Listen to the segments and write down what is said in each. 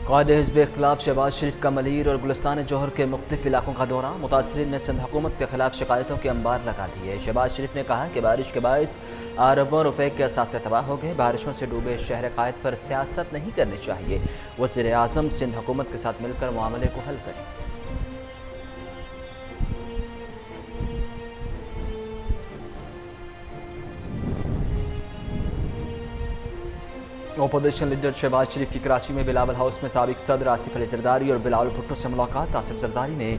कायदे हिज़्ब इख्तिलाफ शहबाज शरीफ का मलीर और गुलिस्तान जौहर के मुख्तलिफ इलाकों का दौरा। मुतासरीन ने सिंध हुकूमत के खिलाफ शिकायतों के अंबार लगा दिए। शहबाज शरीफ ने कहा कि बारिश के बायस अरबों रुपए के असासे तबाह हो गए। बारिशों से डूबे शहर कायद पर सियासत नहीं करनी चाहिए। वज़ीर आज़म सिंध हुकूमत के साथ मिलकर मामले को हल करें। अपोजिशन लीडर शहबाज शरीफ की कराची में बिलावल हाउस में साबिक सदर आसिफ अली जरदारी और बिलावल भुट्टो से मुलाकात। आसिफ जरदारी ने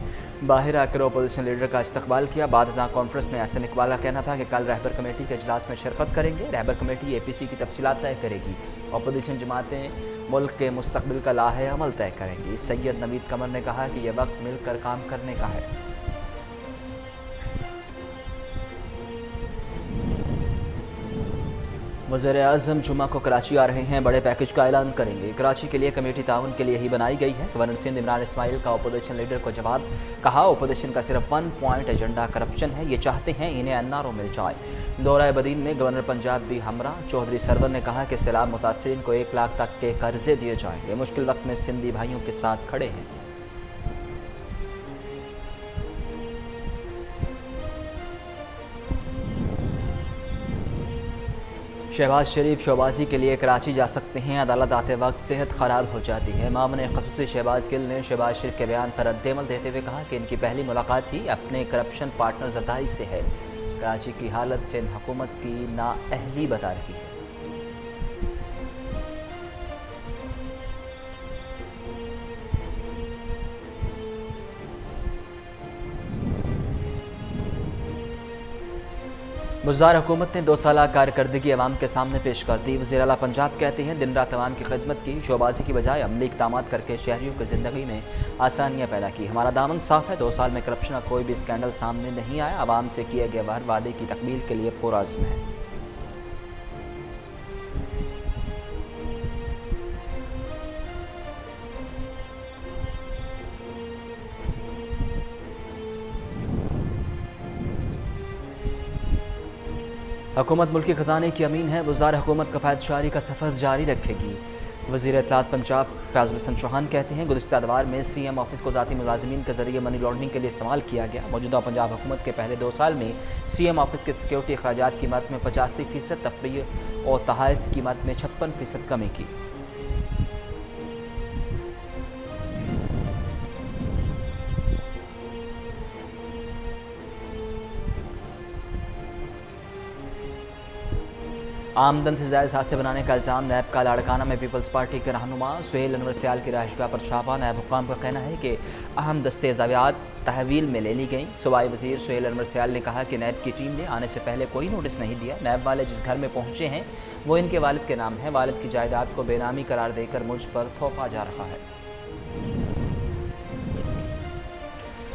बाहर आकर अपोजिशन लीडर का इस्तकबाल किया। बाद कॉन्फ्रेंस में एहसन इकबाल का कहना था कि कल रहबर कमेटी के इजलास में शिरकत करेंगे। रहबर कमेटी APC की तफसीलात तय करेगी। अपोजिशन जमातें मुल्क के मुस्तकबिल का लाहे अमल तय करेंगी। सैयद नवीद कमर ने कहा कि यह वक्त मिलकर काम करने का है। वज़ीर आज़म जुमा को कराची आ रहे हैं, बड़े पैकेज का ऐलान करेंगे। कराची के लिए कमेटी ताउन के लिए ही बनाई गई है। गवर्नर सिंध इमरान इस्माइल का अपोजिशन लीडर को जवाब। कहा अपोजिशन का सिर्फ 1 पॉइंट एजेंडा करप्शन है। ये चाहते हैं इन्हें NRO मिल जाए। दौरा बदीन में गवर्नर पंजाब भी हमरा। चौधरी सरवर ने कहा कि सैलाब मुतासरीन को 1 लाख तक के कर्जे दिए जाएंगे। मुश्किल वक्त में सिंधी भाइयों के साथ खड़े हैं। शहबाज शरीफ शोबाजी के लिए कराची जा सकते हैं। अदालत आते वक्त सेहत ख़राब हो जाती है। मामले खसूसी शहबाज गिल ने शहबाज शरीफ के बयान पर रद्देमल देते हुए कहा कि इनकी पहली मुलाकात ही अपने करप्शन पार्टनर जरदारी से है। कराची की हालत सिंध हुकूमत की नाअहली बता रही है। मुज़ार हुकूमत ने 2 साल कारकर्दगी अवाम के सामने पेश कर दी। वज़ीर आला पंजाब कहते हैं दिन रात अवाम की खिदमत की। शोबाजी की बजाय अमली इक़दामात करके शहरियों की ज़िंदगी में आसानियाँ पैदा की। हमारा दामन साफ़ है। 2 साल में करप्शन का कोई भी स्कैंडल सामने नहीं आया। अवाम से किए गए हर वादे की तकमील के लिए पुरअज़्म है। हुकूमत मुल्की ख़जाने की अमीन है। वज़ार हुकूमत कफ़ायतशारी का सफ़र जारी रखेगी। वज़ीर इत्तलात पंजाब फैज़ल हसन चौहान कहते हैं गुज़िश्ता अदवार में CM ऑफिस को ज़ाती मुलाज़िमीन के ज़रिए मनी लॉन्ड्रिंग के लिए इस्तेमाल किया गया। मौजूदा पंजाब हुकूमत के पहले 2 साल में CM ऑफिस के सिक्योरिटी अखराजात की कीमत में 85% तफरीह और तहाइफ की कीमत में 56% कमी की। आमदन से ज़ायद हादसे बनाने का इल्ज़ाम। नैब का लाड़काना में पीपल्स पार्टी के रहनुमा सुहेल अनवर सियाल की रहायशगाह पर छापा। नैब हुक्काम का कहना है कि अहम दस्तावेज़ात तहवील में ले ली गई। सूबाई वज़ीर सुहेल अनवर सियाल ने कहा कि नैब की टीम ने आने से पहले कोई नोटिस नहीं दिया। नैब वाले जिस घर में पहुँचे हैं वो इनके वालिद के नाम है। वालिद की जायदाद को बेनामी करार देकर मुझ पर थोपा जा रहा है।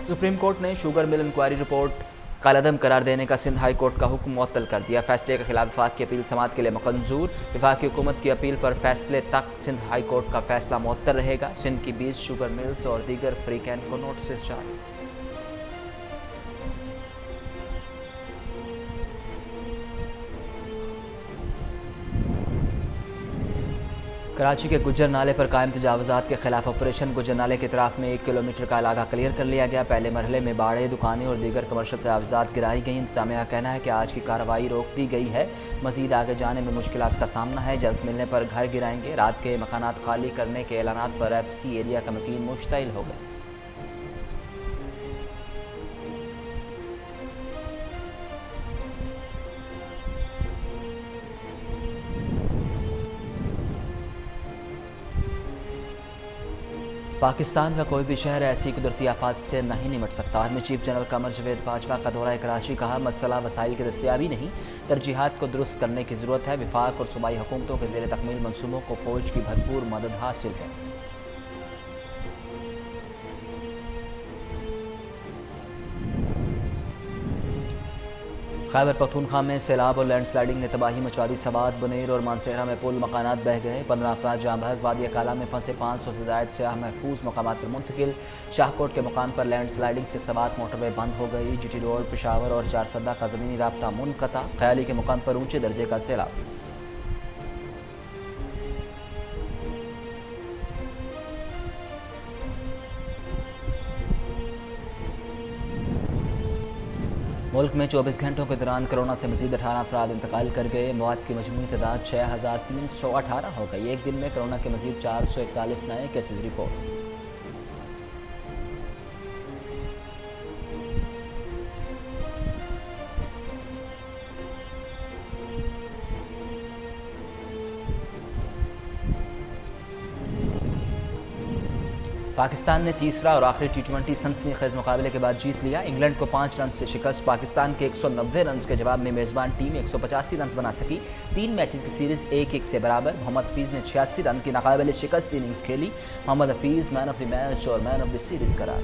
सुप्रीम कोर्ट ने शुगर मिल इंक्वायरी रिपोर्ट कालअदम करार देने का सिंध हाई कोर्ट का हुक्म मुअत्तल कर दिया। फैसले के खिलाफ विफाक की अपील समाअत के लिए मंजूर। विफाक की हुकूमत की अपील पर फैसले तक सिंध हाई कोर्ट का फैसला मुअत्तल रहेगा। सिंध की 20 शुगर मिल्स और दीगर फ्री कैन को नोटिस जारी। कराची के गुज्जर नाले पर कायम तजावुज़ात के खिलाफ ऑपरेशन। गुज्जर नाले के इतराफ़ में 1 किलोमीटर का इलाका क्लियर कर लिया गया। पहले मरहले में बाड़े, दुकानें और दीगर कमर्शल तजावुज़ात गिराई गई। इंतज़ामिया का कहना है कि आज की कार्रवाई रोक दी गई है। मज़ीद आगे जाने में मुश्किलात का सामना है। जल्द मिलने पर घर गिराएंगे। रात के मकानात खाली करने के ऐलानात पर FC एरिया कमिटीन मुश्तइल हो गए। पाकिस्तान का कोई भी शहर ऐसी कुदरती आफात से नहीं निमट सकता। आर्मी चीफ जनरल कमर जवेद बाजवा का दौरा कराची। कहा मसला वसाइल की दस्तियाबी नहीं, तरजीहात को दुरुस्त करने की ज़रूरत है। विफाक और सूबाई हुकूमतों के ज़ेर तकमील मनसूबों को फ़ौज की भरपूर मदद हासिल है। खैबर पख्तूनख्वा में सैलाब और लैंडस्लाइडिंग ने तबाही मचा दी। सवात, बुनेर और मानसेरा में पुल मकानात बह गए। 15 अफराद जाँ बहक। वादिया काला में फंसे 500 से ज़ायद सयाह महफूज मकामात पर मुंतकिल। शाहकोट के मुकाम पर लैंडस्लाइडिंग से सवात मोटरवे बंद हो गई। GT रोड, पेशावर और चारसदा का ज़मीनी राब्ता मुनक़ता। ख्याली के मुकाम पर ऊंचे दर्जे का सैलाब। मुल्क में 24 घंटों के दौरान कोरोना से मजीद 18 अफराद इंतकाल कर गए। मौत की मजमूई तादाद 6318 हो गई। एक दिन में कोरोना के मजीद 441 नए केसेज रिपोर्ट। पाकिस्तान ने तीसरा और आखिरी T20 सनसनीखेज मुकाबले के बाद जीत लिया। इंग्लैंड को 5 रन से शिकस्त। पाकिस्तान के 190 रन के जवाब में मेज़बान टीम 185 रन बना सकी। 3 मैचेस की सीरीज 1-1 से बराबर। मोहम्मद हफीज़ ने 86 रन की नाकाबिले शिकस्त इनिंग्स खेली। Mohammad Hafeez man of the match और मैन ऑफ द सीरीज करार।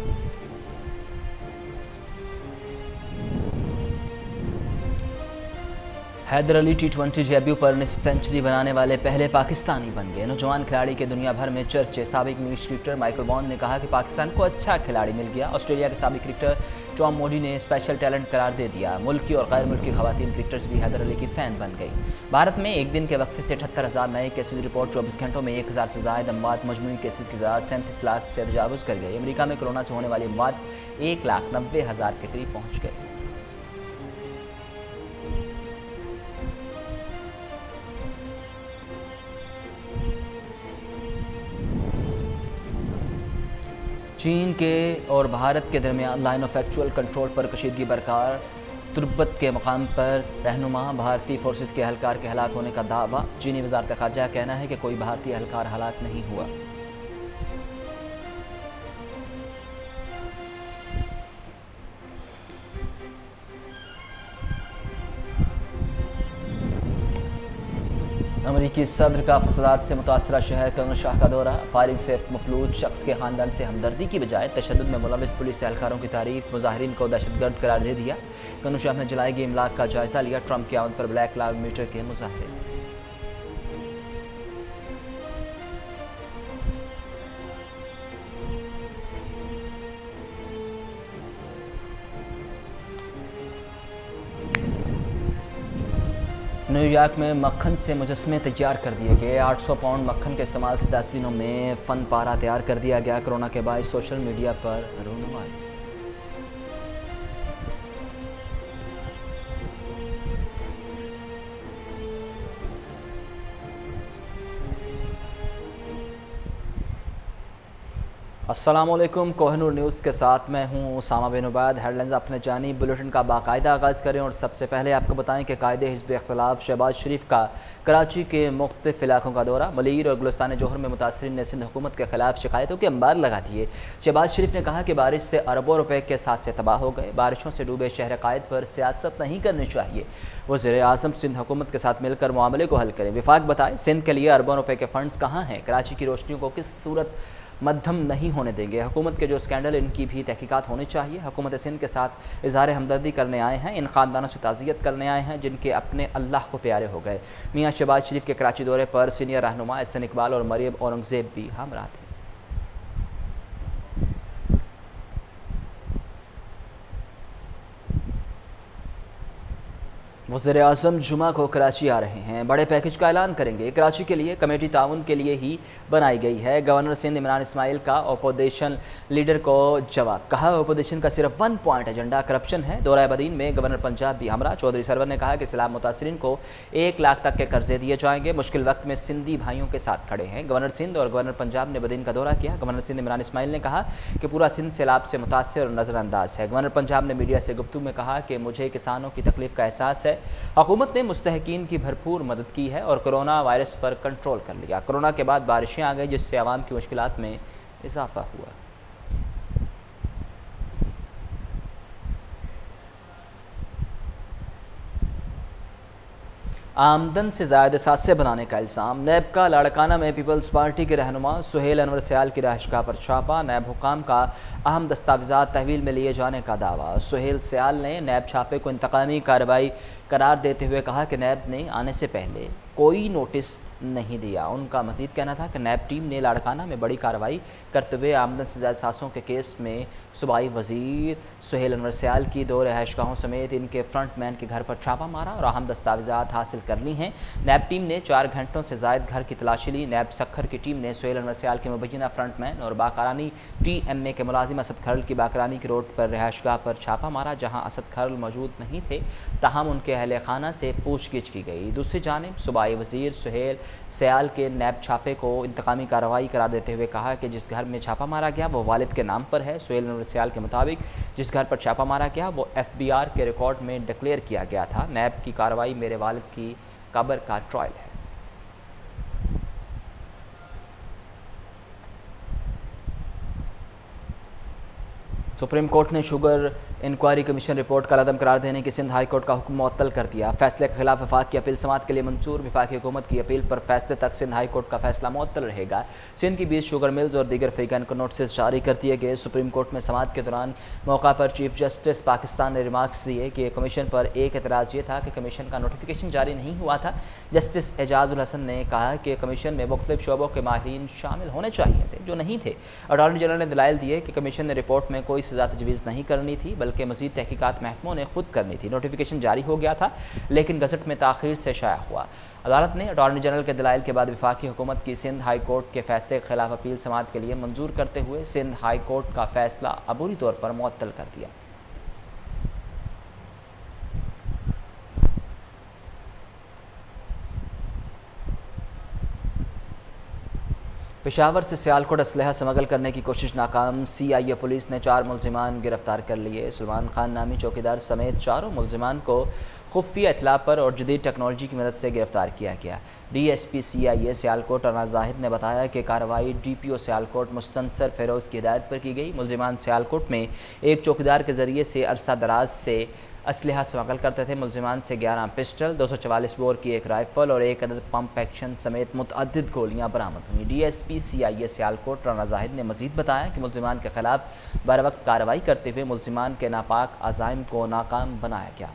हैदर अली T20 डेब्यू पर निस्फ सेंचुरी बनाने वाले पहले पाकिस्तानी बन गए। नौजवान खिलाड़ी के दुनिया भर में चर्चे। साबिक इंग्लिश क्रिकेटर माइकल वॉन ने कहा कि पाकिस्तान को अच्छा खिलाड़ी मिल गया। ऑस्ट्रेलिया के साबिक क्रिकेटर टॉम मोडी ने स्पेशल टैलेंट करार दे दिया। मुल्की और गैर मुल्की खवातीन क्रिकेटर्स भी हैदर अली की फ़ैन बन गई। भारत में एक दिन के वक्फे से 78,000 नए केसेज रिपोर्ट। 24 घंटों में 1000 से ज़ायद अमवात। मजमूई केसेज की तादाद 37 लाख से तजावुज़ कर गई। अमेरिका में कोरोना से होने वाली अमवात 1,90,000 के करीब पहुँच गई। चीन के और भारत के दरमियान लाइन ऑफ एक्चुअल कंट्रोल पर कशीदगी बरकरार। तुर्बत के मकाम पर रहनुमा भारतीय फोर्सेज के एहलकार के हलाक होने का दावा। चीनी वजारत ख़ारजा का कहना है कि कोई भारतीय एहलकार हलाक नहीं हुआ। अमरीकी सदर का फसादात से मुतासरा शहर कर्नशाह का दौरा। फायरिंग से मफलूज शख्स के ख़ानदान से हमदर्दी की बजाय तशद्दुद में मुलविस पुलिस एहलकारों की तारीफ। मुजाहिरीन को दहशतगर्द करार दे दिया। कर्नशाह में जलाई गई इमलाक का जायजा लिया। ट्रंप की आमद पर ब्लैक लाइव मैटर के मुजाहरे। न्यूयॉर्क में मक्खन से मुजस्मे तैयार कर दिए गए। 800 पाउंड मक्खन के इस्तेमाल से 10 दिनों में फ़न पारा तैयार कर दिया गया। कोरोना के बायस सोशल मीडिया पर रोनुमाई। अस्सलामुअलैकुम, कोहिनूर न्यूज़ के साथ मैं हूं उसामा बिन उबैद। हेडलाइंस अपने जानी बुलेटिन का बाकायदा आगाज़ करें और सबसे पहले आपको बताएं कि कायदे हिज़्ब इख्तिलाफ शहबाज शरीफ का कराची के मुख्तलिफ इलाकों का दौरा। मलीर और गुलिस्तान जोहर में मुतासरीन ने सिंध हुकूमत के खिलाफ शिकायतों के अंबार लगा दिए। शहबाज शरीफ ने कहा कि बारिश से अरबों रुपए के साथ से तबाह हो गए। बारिशों से डूबे शहर कायद पर सियासत नहीं करनी चाहिए। वज़ीर आज़म सिंध हुकूमत के साथ मिलकर मामले को हल करें। विफाक बताए सिंध के लिए अरबों रुपए के फंड्स कहाँ हैं। कराची की रोशनियों को किस सूरत मध्यम नहीं होने देंगे। हुकूमत के जो स्कैंडल इनकी भी तहकीकात होनी चाहिए। हुकूमत सिंध के साथ इज़हार हमदर्दी करने आए हैं। इन ख़ानदानों से ताज़ियत करने आए हैं जिनके अपने अल्लाह को प्यारे हो गए। मियाँ शहबाज शरीफ के कराची दौरे पर सीनियर रहनुमा एहसन इकबाल और मरियम औरंगज़ेब भी हमरा थे। वज़ीर आज़म जुमा को कराची आ रहे हैं। बड़े पैकेज का ऐलान करेंगे। कराची के लिए कमेटी ताउन के लिए ही बनाई गई है। गवर्नर सिंध इमरान इस्माइल का अपोजिशन लीडर को जवाब। कहा अपोजिशन का सिर्फ 1 पॉइंट एजेंडा करप्शन है। दौरा बदीन में गवर्नर पंजाब भी हमरा। चौधरी सरवर ने कहा कि सैलाब मुतासरीन को 1 लाख तक के कर्जे दिए जाएंगे। मुश्किल वक्त में सिंधी भाइयों के साथ खड़े हैं। गवर्नर सिंध और गवर्नर पंजाब ने बदीन का दौरा किया। गवर्नर सिंध इमरान इस्माइल ने कहा कि पूरा सिंध सैलाब से मुतासर और नज़रअंदाज है। गवर्नर पंजाब ने मीडिया से गुफ्तगू में कहा कि मुझे किसानों की तकलीफ का एहसास है। हुकूमत ने मुस्तहकीन की भरपूर मदद की है और कोरोना वायरस पर कंट्रोल कर लिया। कोरोना के बाद बारिशें आ गई जिससे आवाम की मुश्किलात में इजाफा हुआ। आमदन से ज़्यादा सासे बनाने का इल्ज़ाम। नैब का लाड़काना में पीपल्स पार्टी के रहनुमा सुहेल अनवर सयाल की रहायशगाह पर छापा। नैब हुकाम का अहम दस्तावेज़ात तहवील में लिए जाने का दावा। सुहेल सयाल ने नैब छापे को इंतकामी कार्रवाई करार देते हुए कहा कि नैब ने आने से पहले कोई नोटिस नहीं दिया। उनका मजीद कहना था कि नैब टीम ने लाड़काना में बड़ी कार्रवाई करते हुए आमदन से ज़्यादा सासों के केस में सूबाई वज़ीर सुहेल अनवर सयाल की 2 रहायशगाहों समेत इनके फ्रंटमैन के घर पर छापा मारा और अहम दस्तावेज़ात हासिल कर ली हैं। नैब टीम ने 4 घंटों से ज़ायद घर की तलाशी ली। नैब सखर की टीम ने सुहेल अनवर सयाल के मुबैना फ्रंटमैन और बाकरानी TMA के मुलाजिम असद खरल की बाकरानी की रोड पर रहायशगाह पर छापा मारा, जहाँ असद खरल मौजूद नहीं थे, ताहम उनके अहल खाना से पूछगिछ की गई। दूसरी जानिब सूबाई वज़ीर सुहेल सयाल के नैब छापे को इंतकामी कार्रवाई करार देते हुए कहा कि जिस घर में छापा मारा गया वो वालिद के नाम पर है। सुहेल अनवर सयाल के मुताबिक जिस घर पर छापा मारा गया वो FBR के रिकॉर्ड में डिक्लेयर किया गया था। नैब की कार्रवाई मेरे वालिद की कब्र का ट्रायल है। सुप्रीम कोर्ट ने शुगर इंक्वायरी कमीशन रिपोर्ट का अदम करार देने की सिंध हाई कोर्ट का हुक्म मुअत्तल कर दिया। फैसले के खिलाफ वफाक की अपील समाअत के लिए मंजूर। वफाकी हुकूमत की अपील पर फैसले तक सिंध हाई कोर्ट का फैसला मुअत्तल रहेगा। सिंध की 20 शुगर मिल्स और दीगर फरीकैन को नोटिस जारी कर दिए गए। सुप्रीम कोर्ट में समाअत के दौरान मौका पर चीफ जस्टिस पाकिस्तान ने रिमार्क्स दिए कि कमीशन पर एक एतराज़ ये था कि कमीशन का नोटिफिकेशन जारी नहीं हुआ था। जस्टिस एजाजुल हसन ने कहा कि कमीशन में मुख्तलिफ शोबों के माहिरीन शामिल होने चाहिए थे जो नहीं थे। अटॉर्नी जनरल ने दलाइल दिए कि कमीशन ने रिपोर्ट में कोई सज़ा तजवीज़ नहीं करनी थी बल्कि मज़ीद तहकीकात महकमों ने खुद करनी थी। नोटिफिकेशन जारी हो गया था लेकिन गज़ट में ताख़ीर से शाया हुआ। अदालत ने अटॉर्नी जनरल के दलाइल के बाद वफाकी हुकूमत की सिंध हाई कोर्ट के फैसले के खिलाफ अपील समाअत के लिए मंजूर करते हुए सिंध हाई कोर्ट का फैसला अबूरी तौर पर मुअत्तल कर दिया। पेशावर से सियालकोट असलहा स्मगल करने की कोशिश नाकाम। CIA पुलिस ने 4 मुलजिमान गिरफ्तार कर लिए। सलमान खान नामी चौकीदार समेत 4 मुलजिमान को खुफिया इतला पर और जदीद टेक्नोलॉजी की मदद से गिरफ्तार किया गया। DSP CIA सियालकोट अना जाहिद ने बताया कि कार्रवाई DPO सियालकोट मुस्तनसर फ़िरोज़ की हिदायत पर की गई। मुलजिमान सियालकोट में एक चौकीदार के ज़रिए से अरसा दराज से असलहा स्मगल करते थे। मुलजिमान से 11 पिस्टल, 244 बोर की एक राइफ़ल और एक अदद पम्प एक्शन समेत मुतअद्दिद गोलियां बरामद हुई। DSP CIA सियालकोट राना जाहिद ने मज़ीद बताया कि मुलजिमान के खिलाफ बर वक्त कार्रवाई करते हुए मुलजिमान के नापाक अज़ाइम को नाकाम बनाया गया।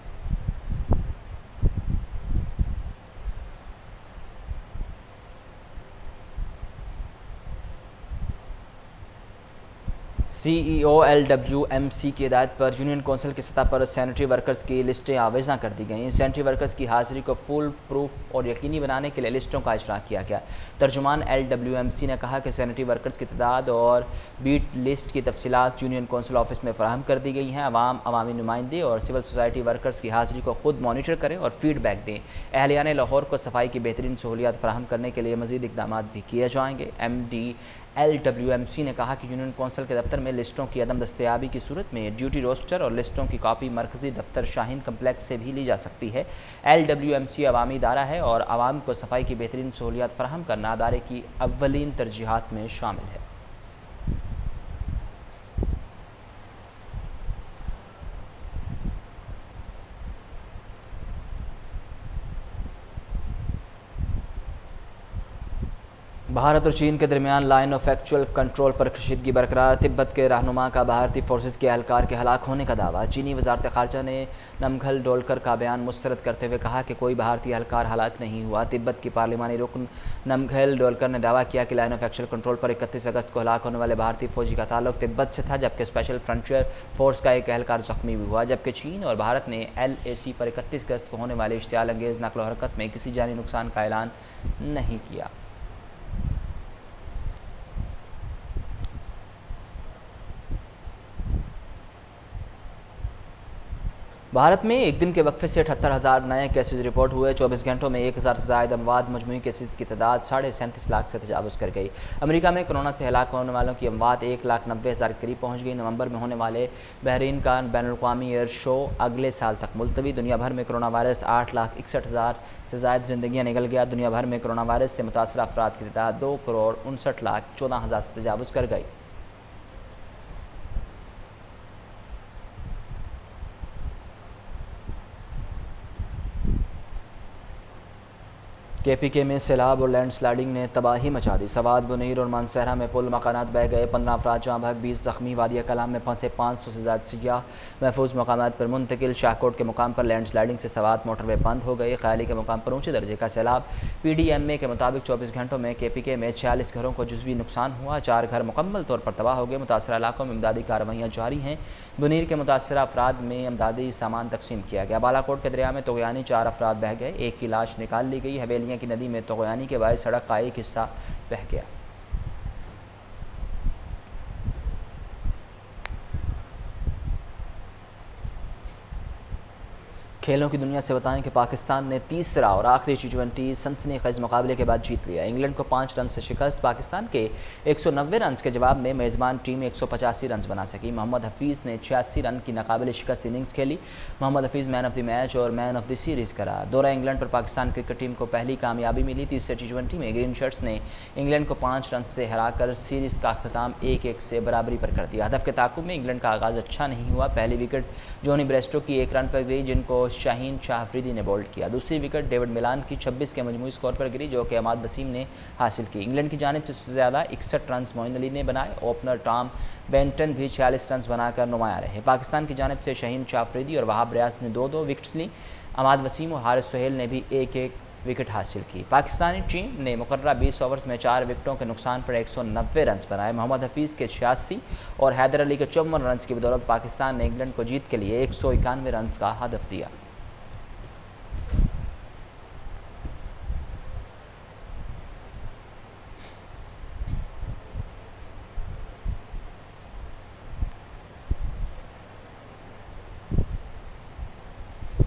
CEO LWMC की हिदायत पर यूनियन कौंसिल की सतह पर सैनिटरी वर्कर्स की लिस्टें आवेज़ा कर दी गईं। सैनिटरी वर्कर्स की हाज़िरी को फुल प्रूफ और यकीनी बनाने के लिए लिस्टों का इजरा किया गया। तर्जुमान LWMC ने कहा कि सैनिटरी वर्कर्स की तादाद और बीट लिस्ट की तफसीलात यूनियन कौंसिल ऑफिस में फराहम कर दी गई हैं। अवामी नुमाइंदे और सिविल सोसाइटी वर्कर्स की हाज़िरी को खुद मॉनिटर करें और फीडबैक दें। अहलियान लाहौर को सफाई की बेहतरीन सहूलियात फराहम करने के लिए मज़ीद इक़दाम भी किए जाएंगे। MD LWMC ने कहा कि यूनियन कौंसिल के दफ्तर में लिस्टों की अदम दस्तयाबी की सूरत में ड्यूटी रोस्टर और लिस्टों की कॉपी मरकज़ी दफ्तर शाहीन कम्प्लेक्स से भी ली जा सकती है। LWMC अवामी इदारा है और आवाम को सफाई की बेहतरीन सहूलियात फराहम करना अदारे की अव्वलीन तरजीहात में शामिल है। भारत और चीन के दरमियान लाइन ऑफ एक्चुअल कंट्रोल पर कशीदगी बरकरार। तिब्बत के रहनुमा का भारतीय फोर्सेज के एहलकार के हलाक होने का दावा। चीनी वजारत ख़ारजा ने नमघल डोलकर का बयान मुस्तरद करते हुए कहा कि कोई भारतीय एहलकार हलाक नहीं हुआ। तिब्बत की पार्लिमानी रुकन नमघल डोलकर ने दावा किया कि लाइन ऑफ एक्चुअल कंट्रोल पर 31 अगस्त को हलाक होने वाले भारतीय फौजी का ताल्लुक तिब्बत से था, जबकि स्पेशल फ्रंटियर फोर्स का एक एहलकार जख्मी भी हुआ। जबकि चीन और भारत ने LAC पर 31 अगस्त को होने वाले इश्तियाल अंगेज़ नकल हरकत में किसी जानी नुकसान का ऐलान नहीं किया। भारत में एक दिन के वक्फे से 78,000 नए केसेज रिपोर्ट हुए। 24 घंटों में 1,000 से ज़ायद अमवात। मजमूई केसेज की तादाद 37.5 लाख से तजावुज़ कर गई। अमेरिका में कोरोना से हलाक होने वालों की अमवात 1,90,000 के करीब पहुँच गई। नवंबर में होने वाले बहरीन का बैनुल-अक़वामी एयर शो अगले साल तक मुलतवी। दुनिया भर में कोरोना वायरस 8,61,000 से ज़ायद ज़िंदगियाँ निकल गया। दुनिया भर में कोरोना वायरस से मुतासर अफराद की तादाद 2,59,14,000 से तजावुज़ कर गई। KPK में सैलाब और लैंडस्लाइडिंग ने तबाही मचा दी। सवात, बुनीर और मानसहरा में पुल मकानात बह गए, 15 अफराद जहाँ भाग, 20 जख्मी। वादिया कलाम में फंसे 500 से ज़्यादा सियाह महफूज मकामात पर मुंतकिल। शाहकोट के मुकाम पर लैंडस्लाइडिंग से सवात मोटरवे बंद हो गई। ख्याली के मुकाम पर ऊँचे दर्जे का सैलाब। PDMA के मुताबिक 24 घंटों में KPK में 46 घरों को जुज़वी नुकसान हुआ, 4 घर मुकम्मल तौर पर तबाह हो गए। मुतासरा इलाकों में इमदादी कार्रवाइयाँ जारी हैं। बुनीर के मुतासरा अफराद में इमदादी सामान तकसीम किया गया। बालाकोट के दरिया में तोगयानी 4 अफराद बह गए, 1 की लाश निकाल ली गई। हवेलियाँ की नदी में तोगयानी के बायस सड़क का एक हिस्सा बह गया। खेलों की दुनिया से बताएं कि पाकिस्तान ने तीसरा और आखिरी T20 सनसनीखेज मुकाबले के बाद जीत लिया। इंग्लैंड को 5 रन से शिकस्त। पाकिस्तान के 190 रन के जवाब में मेज़बान टीम 185 रन बना सकी। मोहम्मद हफीज़ ने 86 रन की नाकाबिले शिकस्त इनिंग्स खेली। Mohammad Hafeez man of the match और मैन ऑफ द सीरीज़ करार। दौरा इंग्लैंड पर पाकिस्तान क्रिकेट टीम को पहली कामयाबी मिली। तीसरे T20 में ग्रीन शर्ट्स ने इंग्लैंड को 5 रन से हराकर सीरीज़ का अख्ताम 1-1 से बराबरी पर कर दिया। हदफ के ताकुब में इंग्लैंड का आगाज़ अच्छा नहीं हुआ। पहली विकेट जोनी ब्रेस्टो की 1 रन पर गई, जिनको शाहीन शाह अफरीदी ने बोल्ड किया। दूसरी विकेट डेविड मिलान की 26 के मजमूई स्कोर पर गिरी, जो कि अमाद वसीम ने हासिल की। इंग्लैंड की जानिब से सबसे ज़्यादा 61 रन मोइन अली ने बनाए। ओपनर टॉम बेंटन भी 46 रन बनाकर नुमाया रहे। पाकिस्तान की जानिब से शाहीन शाह अफरीदी और वहाब रियाज ने 2-2 विकेट्स ली। अमाद वसीम और हारिस सोहेल ने भी 1-1 विकेट हासिल की। पाकिस्तानी टीम ने मुकर्ररा 20 ओवर्स में 4 विकेटों के नुकसान पर 190 रन बनाए। मोहम्मद हफीज़ के 86 और हैदर अली के 54 रन की बदौलत पाकिस्तान ने इंग्लैंड को जीत के लिए 191 रन का हदफ दिया।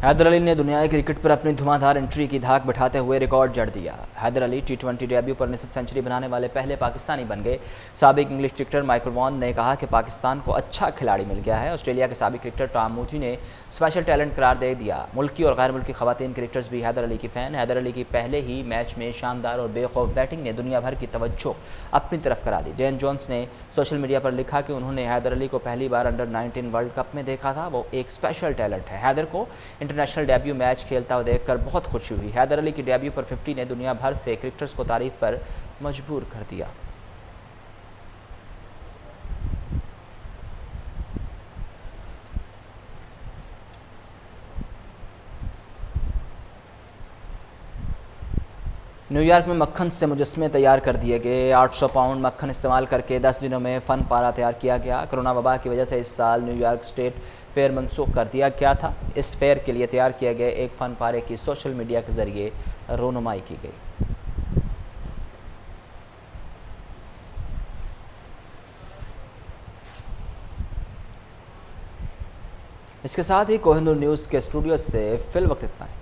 हैदर अली ने दुनियाई क्रिकेट पर अपनी धुआंधार एंट्री की धाक बिठाते हुए रिकॉर्ड जड़ दिया। हैदर अली T20 डेब्यू पर निसफ सेंचुरी बनाने वाले पहले पाकिस्तानी बन गए। साबिक इंग्लिश क्रिकेटर माइकल वॉन ने कहा कि पाकिस्तान को अच्छा खिलाड़ी मिल गया है। ऑस्ट्रेलिया के साबिक क्रिकेटर टॉम मूडी ने स्पेशल टैलेंट करार दे दिया। मुल्की और गैर मुल्की खवातीन क्रिकेटर्स भी हैदर अली की फ़ैन। हैदर अली की पहले ही मैच में शानदार और बेखौफ बैटिंग ने दुनिया भर की तवज्जो अपनी तरफ करा दी। डेन जोन्स ने सोशल मीडिया पर लिखा कि उन्होंने हैदर अली को पहली बार अंडर 19 वर्ल्ड कप में देखा था। वो एक स्पेशल टैलेंट है। हैदर को इंटरनेशनल डेब्यू मैच खेलता हुआ देखकर बहुत खुशी हुई। हैदर अली की डेब्यू पर 50 ने दुनिया भर से क्रिकेटर्स को तारीफ पर मजबूर कर दिया। न्यूयॉर्क में मक्खन से मुजस्मे तैयार कर दिए गए। 800 पाउंड मक्खन इस्तेमाल करके 10 दिनों में फ़न पारा तैयार किया गया। कोरोना वबा की वजह से इस साल न्यूयॉर्क स्टेट फेयर मनसूख कर दिया गया था। इस फेयर के लिए तैयार किए गए एक फ़न पारे की सोशल मीडिया के ज़रिए रोनुमाई की गई। इसके साथ ही कोहिनूर न्यूज़ के स्टूडियो से फिल वक्त इतना है।